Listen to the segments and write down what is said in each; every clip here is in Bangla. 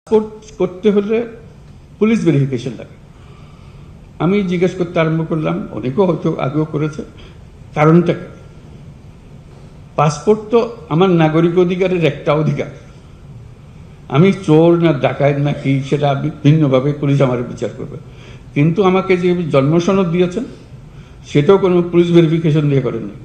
পাসপোর্ট করতে হলে পুলিশ ভেরিফিকেশন লাগে। আমি জিজ্ঞেস করতে আরম্ভ করলাম, অনেকেও হয়তো আগেও করেছে, কারণটা কি? পাসপোর্ট তো আমার নাগরিক অধিকারের একটা অধিকার। আমি চোর না ডাকাত না কি সেটা ভিন্নভাবে পুলিশ আমার বিচার করবে, কিন্তু আমাকে যে জন্ম সনদ দিয়েছেন সেটাও কোনো পুলিশ ভেরিফিকেশন দিয়ে করেননি।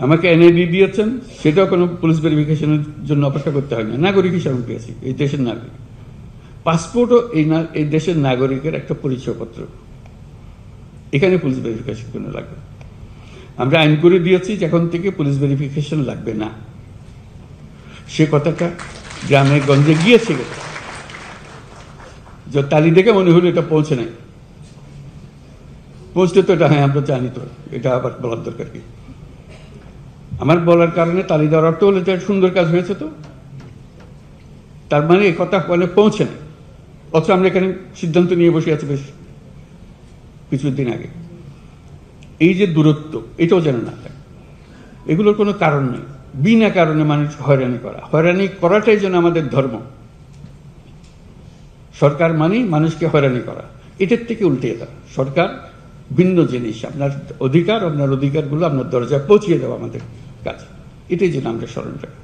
আমাকে এনআইডি দিয়েছেন, সেটাও কোনো পুলিশ ভেরিফিকেশনের জন্য অপেক্ষা করতে হয় না। নাগরিক হিসাবে পেয়েছি, এই দেশের নাগরিক। পাসপোর্টও এই দেশের নাগরিকের একটা পরিচয়পত্র, এখানে পুলিশ ভেরিফিকেশন কোনো লাগবে। আমরা আইন করে দিয়েছি যে এখন থেকে পুলিশ ভেরিফিকেশন লাগবে না। সে কথাটা গ্রামে গঞ্জে গিয়েছে, যে তালি দেখে মনে হলো এটা পৌঁছে নাই। পৌঁছতে তো এটা, হ্যাঁ আমরা জানি, তো এটা আবার বলার দরকার কি? আমার বলার কারণে তালি দেওয়ার অর্থ হলো যে সুন্দর কাজ হয়েছে, তো তার মানে এই কথা মানে পৌঁছে না। অথচ আমরা এখানে সিদ্ধান্ত নিয়ে বসে আছি বেশ কিছুদিন আগে। এই যে দূরত্ব, এটাও যেন না থাকে। এগুলোর কোনো কারণ নেই, বিনা কারণে মানুষ হয়রানি করা। হয়রানি করাটাই যেন আমাদের ধর্ম। সরকার মানেই মানুষকে হয়রানি করা, এটার থেকে উল্টে দেওয়া। সরকার ভিন্ন জিনিস, আপনার অধিকারগুলো আপনার দরজায় পৌঁছিয়ে দেওয়া আমাদের কাজ। এটাই যেন আমরা স্মরণ রাখি।